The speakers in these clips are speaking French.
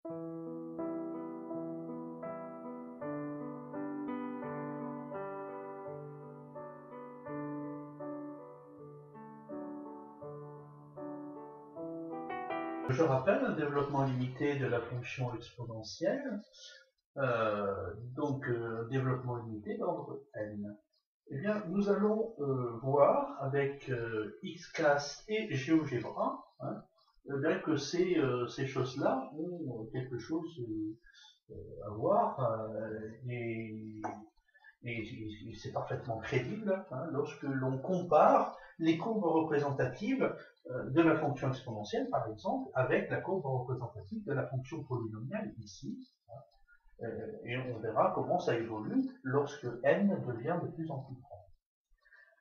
Je rappelle un développement limité de la fonction exponentielle, développement limité d'ordre n. Eh bien, nous allons voir avec Xclass et GeoGebra que ces choses-là ont quelque chose à voir et c'est parfaitement crédible lorsque l'on compare les courbes représentatives de la fonction exponentielle, par exemple, avec la courbe représentative de la fonction polynomiale ici. Et on verra comment ça évolue lorsque n devient de plus en plus grand.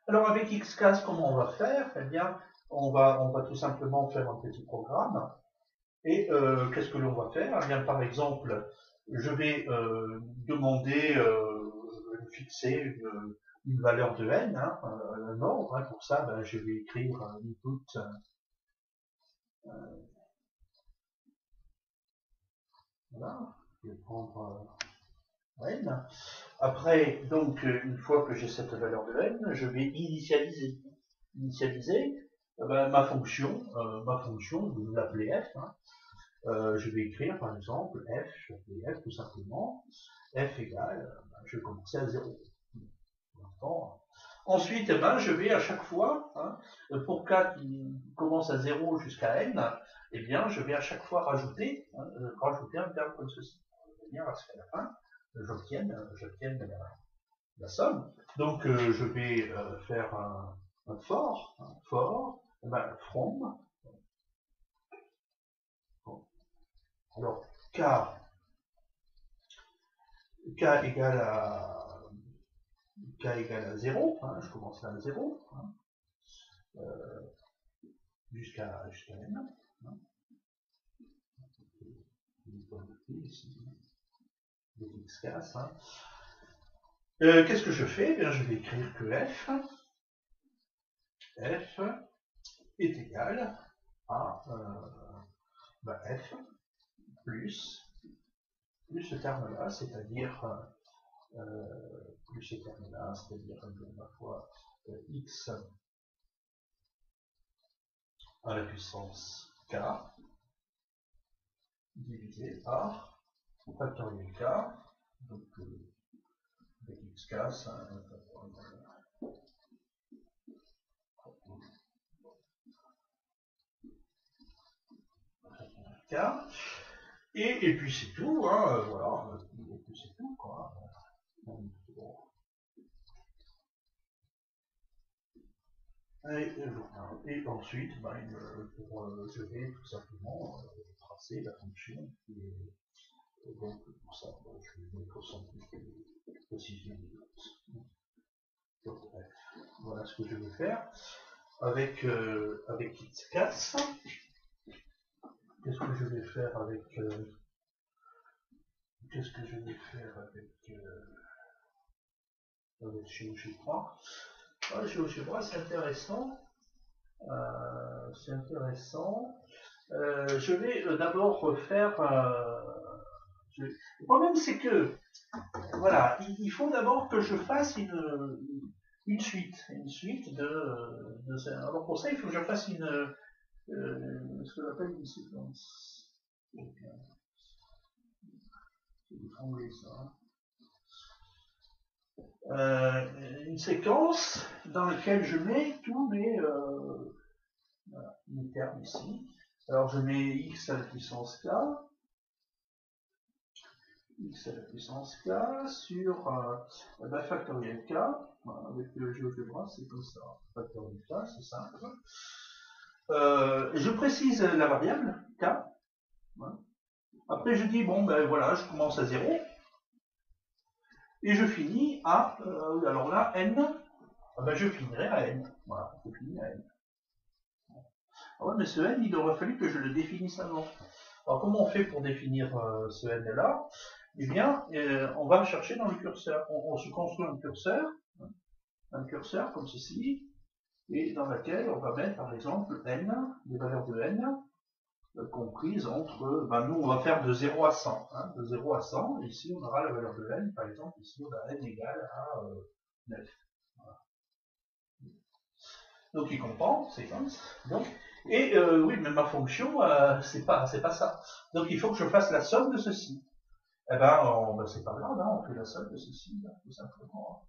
Alors avec Xclass, comment on va faire? Eh bien, on va tout simplement faire un petit programme. Et qu'est-ce que l'on va faire? Eh bien, par exemple, je vais demander fixer une valeur de n, un ordre. Pour ça, je vais écrire input voilà, je vais prendre n. Après, donc, une fois que j'ai cette valeur de n, je vais initialiser ma fonction, vous l'appelez f. Je vais écrire par exemple f, je vais appeler f tout simplement, f égale, je vais commencer à 0. Ensuite, je vais à chaque fois, pour k qui commence à 0 jusqu'à n, eh bien, je vais à chaque fois rajouter un terme comme ceci, de manière à ce qu'à la fin, j'obtienne la somme. Donc, je vais faire un for, from. Alors, k égale à 0, je commence à 0, jusqu'à n. Xclass. Qu'est-ce que je fais? Eh bien, je vais écrire que f est égal à f plus ce terme-là, c'est-à-dire la fois x à la puissance k divisé par factoriel k, donc avec Xclass, k, et puis c'est tout, voilà, et puis c'est tout, quoi. Et ensuite, je vais tout simplement tracer la fonction qui est donc pour ça, je vais mettre sans plus de précision. Donc, bref, voilà ce que je vais faire avec Xclass. Qu'est-ce que je vais faire avec GeoGebra? GeoGebra, c'est intéressant. Je vais d'abord refaire. Le problème, c'est que voilà, il faut d'abord que je fasse une suite de. Alors pour ça, il faut que je fasse ce que j'appelle une séquence. Une séquence dans laquelle je mets tous mes termes ici. Alors je mets x à la puissance k, sur factoriel k, avec le GeoGebra, c'est comme ça, factoriel k, c'est simple. Je précise la variable k. Après je dis, bon ben voilà, je commence à 0, et je finis à, alors là, n, je finirai à n, voilà, je finis à n. Ah ouais, mais ce n, il aurait fallu que je le définisse avant. Alors comment on fait pour définir ce n-là? Eh bien, on va chercher dans le curseur. On se construit un curseur comme ceci, et dans laquelle on va mettre par exemple n, des valeurs de n, comprise entre, nous on va faire de 0 à 100, hein, de 0 à 100, et ici on aura la valeur de n, par exemple, ici on a n égale à 9. Voilà. Donc il comprend, séquence. Donc, et oui, mais ma fonction, c'est pas ça. Donc il faut que je fasse la somme de ceci. Eh ben, c'est pas grave, hein, on fait la somme de ceci, là, tout simplement.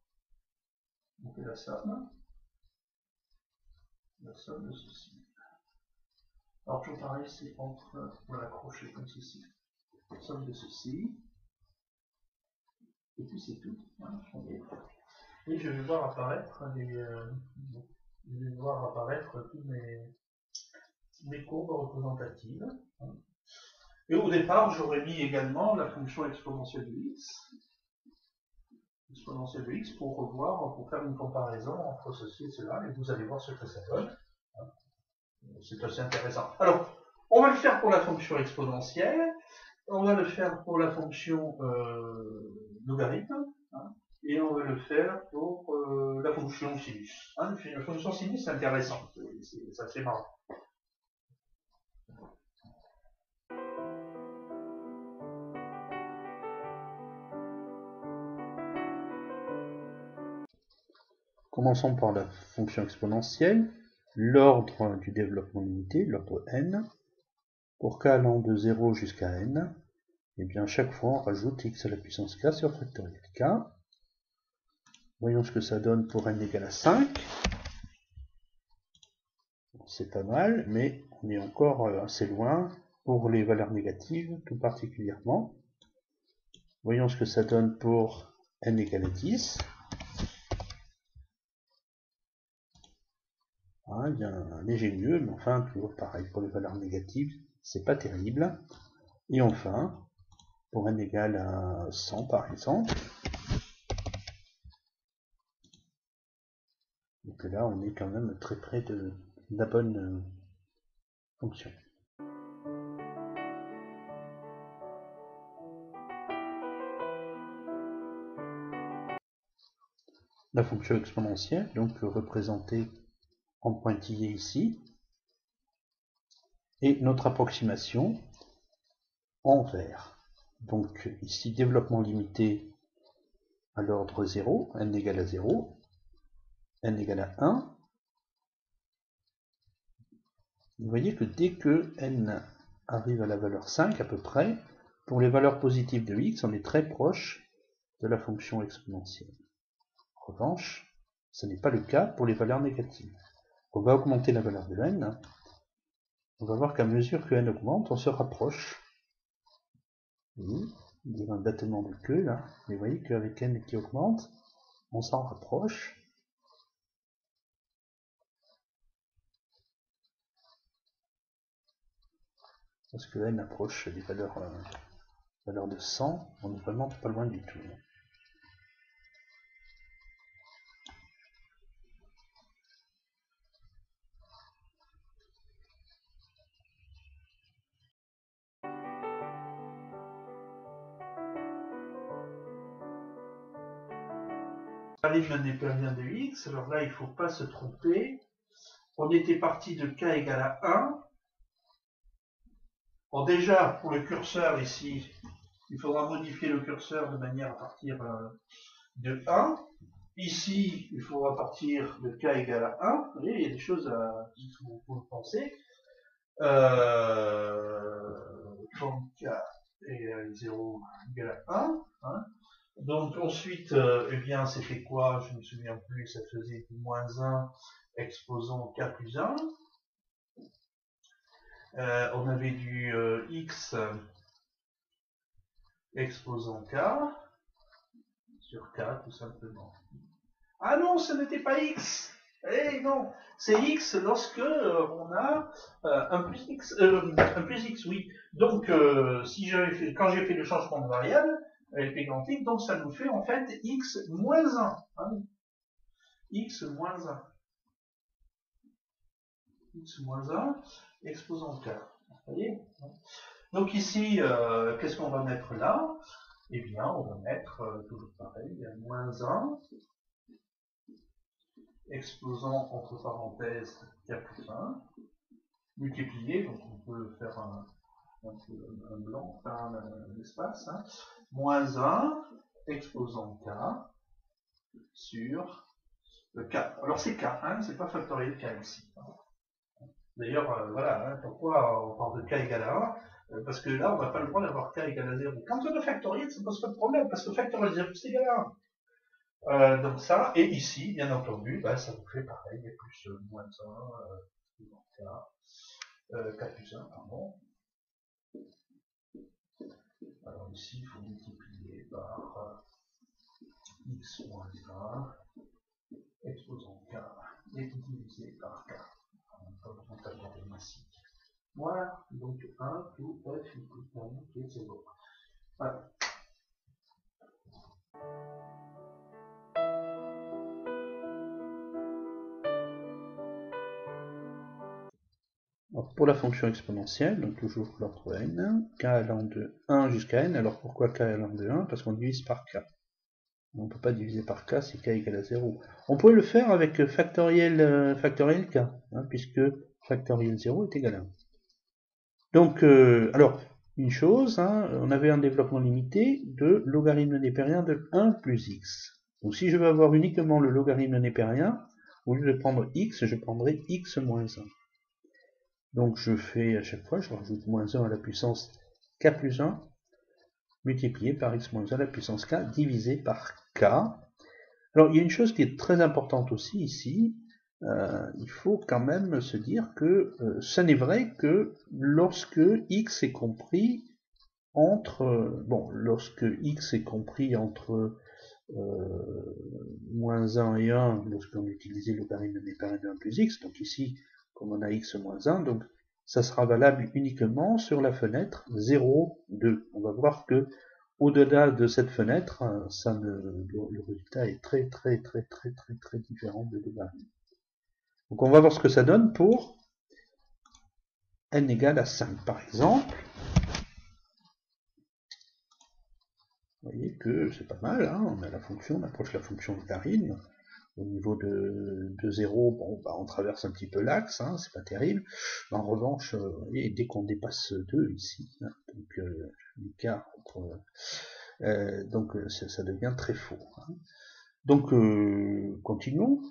On fait la somme de ceci. Alors toujours pareil, c'est entre, on va l'accrocher comme ceci. Somme de ceci. Et puis c'est tout. Hein, et je vais voir apparaître toutes mes courbes représentatives. Et au départ, j'aurais mis également la fonction exponentielle de x, pour faire une comparaison entre ceci et cela, et vous allez voir ce que ça donne. C'est assez intéressant. Alors, on va le faire pour la fonction exponentielle, on va le faire pour la fonction logarithme, hein, et on va le faire pour la fonction sinus. Hein, la fonction sinus, c'est intéressant, c'est assez marrant. Commençons par la fonction exponentielle. L'ordre du développement limité, l'ordre n, pour k allant de 0 jusqu'à n, et bien chaque fois on rajoute x à la puissance k sur factoriel k. Voyons ce que ça donne pour n égale à 5. C'est pas mal, mais on est encore assez loin pour les valeurs négatives, tout particulièrement. Voyons ce que ça donne pour n égale à 10. Il y a un léger mieux, mais enfin, toujours pareil pour les valeurs négatives, c'est pas terrible. Et enfin, pour n égale à 100 par exemple, donc là on est quand même très près de la bonne fonction. La fonction exponentielle, donc représentée en pointillé ici, et notre approximation en vert. Donc ici, développement limité à l'ordre 0, n égale à 0, n égale à 1. Vous voyez que dès que n arrive à la valeur 5 à peu près, pour les valeurs positives de x, on est très proche de la fonction exponentielle. En revanche, ce n'est pas le cas pour les valeurs négatives. On va augmenter la valeur de n. On va voir qu'à mesure que n augmente, on se rapproche. Oui, il y a un battement de queue là, mais vous voyez qu'avec n qui augmente, on s'en rapproche. Parce que n approche des valeurs de 100, on est vraiment pas loin du tout. Logarithme népérien de x, alors là il ne faut pas se tromper. On était parti de k égale à 1. Bon, déjà, pour le curseur ici, il faudra modifier le curseur de manière à partir de 1. Ici, il faudra partir de k égale à 1. Vous voyez, il y a des choses qu'il faut penser. Donc k égale à 0 égale à 1. Hein. Donc ensuite, eh bien, c'était quoi? Je ne me souviens plus, ça faisait du moins 1 exposant k plus 1. On avait du x exposant k sur k tout simplement. Ah non, ce n'était pas x. Eh non, c'est x lorsque on a un plus x, oui. Donc quand j'ai fait le changement de variable avec les grand X, donc ça nous fait en fait x moins 1. Hein, x moins 1. X moins 1 exposant k. Vous voyez? Donc ici, qu'est-ce qu'on va mettre là? Eh bien, on va mettre, toujours pareil, moins 1, exposant entre parenthèses k plus 1, multiplié, donc on peut faire un blanc, enfin un espace, hein, moins 1 exposant k sur le k. Alors c'est k, hein, c'est pas factoriel k ici. D'ailleurs, voilà, hein, pourquoi on parle de k égale à 1 parce que là, on n'a pas le droit d'avoir k égale à 0. Quand on a factoriel, ça ne pose pas de problème, parce que factoriel 0, c'est égal à 1. Donc ça, et ici, bien entendu, bah, ça vous fait pareil, plus moins 1, k plus 1, pardon. Alors ici, il faut multiplier par x moins 1, exposant k, et diviser par k. Pas besoin de factoriel ici. Voilà, donc 1, tout f, tout 1, et c'est bon. Voilà. Alors pour la fonction exponentielle, donc toujours l'ordre n, k allant de 1 jusqu'à n. Alors pourquoi k allant de 1? Parce qu'on divise par k. On ne peut pas diviser par k si k égale à 0. On pourrait le faire avec factoriel k, hein, puisque factoriel 0 est égal à 1. Donc, alors, une chose, hein, on avait un développement limité de logarithme népérien de 1 plus x. Donc si je veux avoir uniquement le logarithme népérien, au lieu de prendre x, je prendrai x moins 1. Donc je fais à chaque fois, je rajoute moins 1 à la puissance k plus 1, multiplié par x moins 1 à la puissance k, divisé par k. Alors il y a une chose qui est très importante aussi ici, il faut quand même se dire que ça n'est vrai que lorsque x est compris entre, lorsque x est compris entre moins 1 et 1, lorsqu'on utilise le logarithme népérien de 1 plus x, donc ici, comme on a x moins 1, donc ça sera valable uniquement sur la fenêtre 0, 2. On va voir que au-delà de cette fenêtre, le résultat est très différent de logarithme. Donc on va voir ce que ça donne pour n égale à 5 par exemple. Vous voyez que c'est pas mal, hein, on a la fonction, on approche la fonction logarithme. Au niveau de 0, bon, bah, on traverse un petit peu l'axe, hein, c'est pas terrible. En revanche, vous voyez, dès qu'on dépasse 2 ici, hein, donc l'écart entre... donc ça devient très faux. Hein. Donc continuons.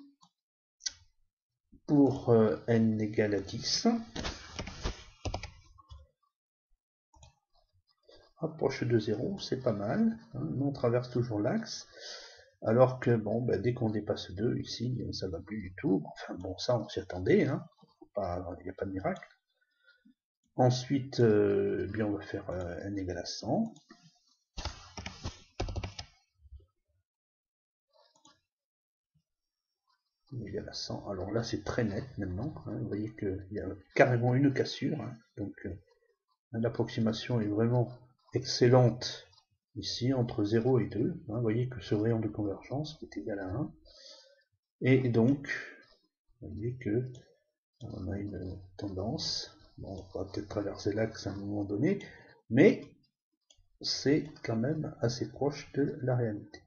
Pour n égale à 10, approche de 0, c'est pas mal. Hein, nous on traverse toujours l'axe. Alors que bon, bah, dès qu'on dépasse 2 ici, ça va plus du tout. Enfin bon, ça on s'y attendait, hein. Il n'y a pas de miracle. Ensuite, bien on va faire n égale à 100. N égale à 100. Alors là c'est très net maintenant. Hein. Vous voyez qu'il y a carrément une cassure. Hein. Donc l'approximation est vraiment excellente ici entre 0 et 2. Hein. Vous voyez que ce rayon de convergence est égal à 1. Et donc, vous voyez que on a une tendance. Bon, on va peut-être traverser l'axe à un moment donné, mais c'est quand même assez proche de la réalité.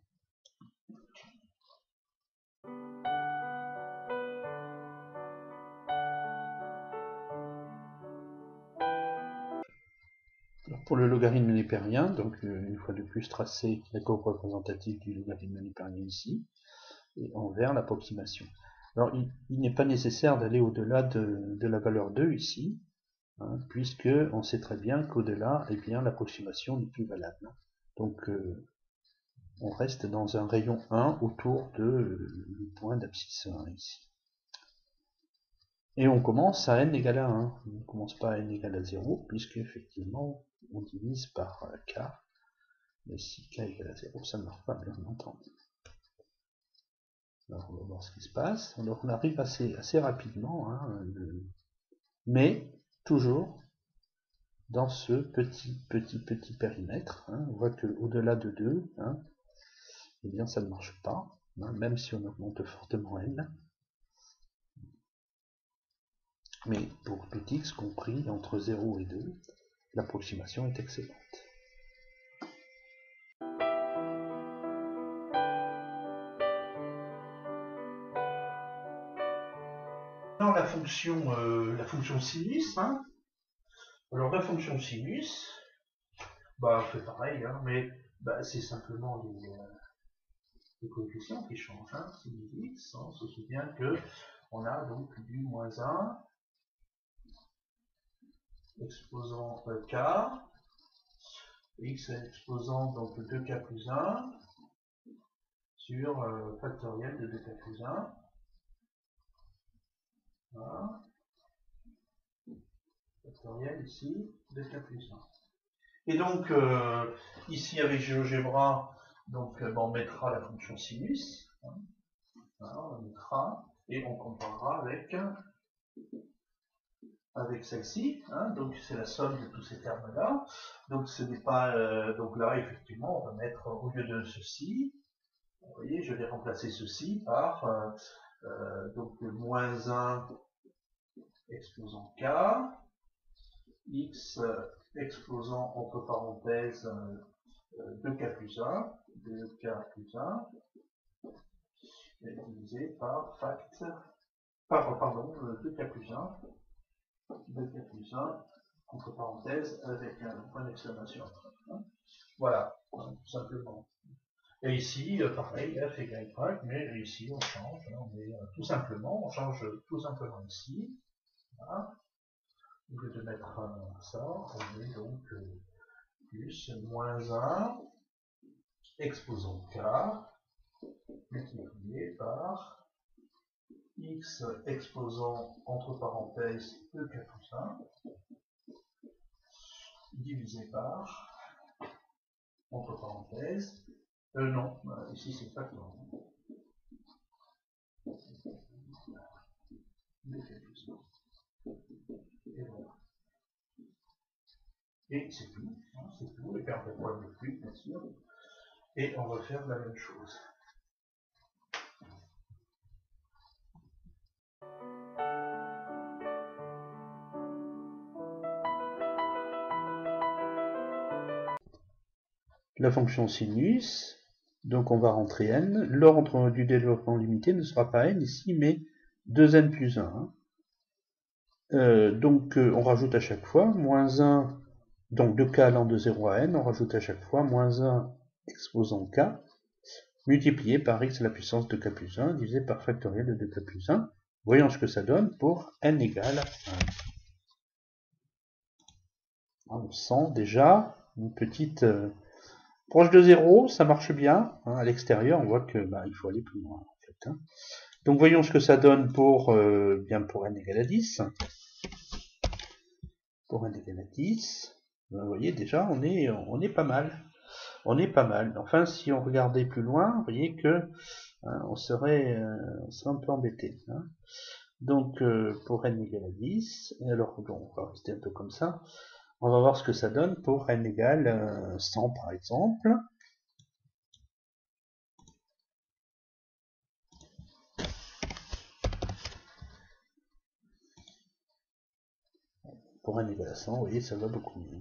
Alors pour le logarithme népérien, donc une fois de plus tracé la courbe représentative du logarithme népérien ici, et envers l'approximation. Alors il n'est pas nécessaire d'aller au-delà de la valeur 2 ici, hein, puisque on sait très bien qu'au-delà, eh bien l'approximation n'est plus valable. Donc on reste dans un rayon 1 autour du point d'abscisse 1 ici. Et on commence à n égale à 1. On ne commence pas à n égale à 0, puisque effectivement on divise par k. Mais si k égale à 0, ça ne marche pas, bien entendu. Alors on va voir ce qui se passe. Alors on arrive assez rapidement, hein, mais toujours dans ce petit périmètre. Hein. On voit qu'au-delà de 2, hein, eh bien ça ne marche pas, hein, même si on augmente fortement n. Mais pour tout x compris entre 0 et 2, l'approximation est excellente. Dans la fonction fonction sinus. Hein. Alors la fonction sinus, bah on fait pareil, hein, mais bah, c'est simplement les coefficients qui changent. Hein. Sinus x, on se souvient que on a donc du moins 1 exposant k, x exposant donc 2k plus 1 sur factoriel de 2k plus 1. Voilà. Factoriel ici, 2k plus 1. Et donc, ici avec GeoGebra, donc, on mettra la fonction sinus. Hein. Voilà, on la mettra et on comparera avec celle-ci. Hein. Donc, c'est la somme de tous ces termes-là. Donc, ce n'est pas. Donc là, effectivement, on va mettre au lieu de ceci. Vous voyez, je vais remplacer ceci par donc moins 1 exposant k, x exposant entre parenthèses 2k plus 1, 2k plus 1, et divisé par pardon, 2k plus 1, 2k plus 1, entre parenthèses, avec un point d'exclamation. Voilà, tout simplement. Et ici, pareil, f égale y, mais ici on change, hein, on change tout simplement ici. Voilà. Au lieu de mettre ça, on met donc plus moins 1 exposant k multiplié par x exposant entre parenthèses 2k plus 1 divisé par entre parenthèses non, ici c'est factoriel. Et voilà. Et c'est tout, hein, c'est tout. Et puis on fait pas de plus, bien sûr. Et on va faire la même chose. La fonction sinus, donc on va rentrer n. L'ordre du développement limité ne sera pas n ici, mais 2n plus 1. Donc on rajoute à chaque fois moins 1, donc de k allant de 0 à n, on rajoute à chaque fois moins 1 exposant k, multiplié par x à la puissance de k plus 1, divisé par factoriel de 2k plus 1. Voyons ce que ça donne pour n égale 1. On sent déjà une petite... proche de 0, ça marche bien. Hein, à l'extérieur, on voit que il faut aller plus loin. En fait, hein. Donc voyons ce que ça donne pour, bien pour n égale à 10. Pour n égale à 10, vous voyez déjà, on est pas mal. On est pas mal. Enfin, si on regardait plus loin, vous voyez que hein, on serait un peu embêté. Hein. Donc, pour n égale à 10, alors bon, on va rester un peu comme ça. On va voir ce que ça donne pour n égale 100 par exemple. Pour n égale à 100, vous voyez, ça va beaucoup mieux.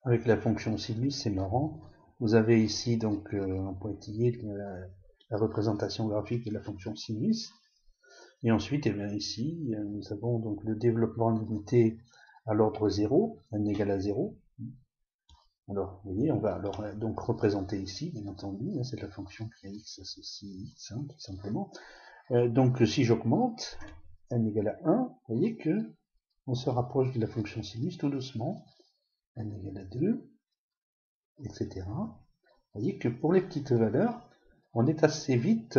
Avec la fonction sinus, c'est marrant. Vous avez ici donc en pointillé la représentation graphique de la fonction sinus. Et ensuite, eh bien, ici, nous avons donc le développement limité à l'ordre 0, n égale à 0. Alors, vous voyez, on va alors donc représenter ici, bien entendu, hein, c'est la fonction qui a x associé x, hein, tout simplement. Donc, si j'augmente n égale à 1, vous voyez que on se rapproche de la fonction sinus tout doucement. N égale à 2, etc. Vous voyez que pour les petites valeurs, on est assez vite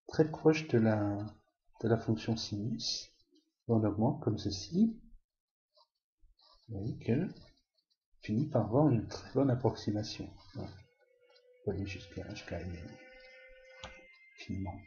très proche de la fonction sinus. On augmente comme ceci. Vous voyez que finit par avoir une très bonne approximation. Voilà. On peut aller jusqu'à n infiniment.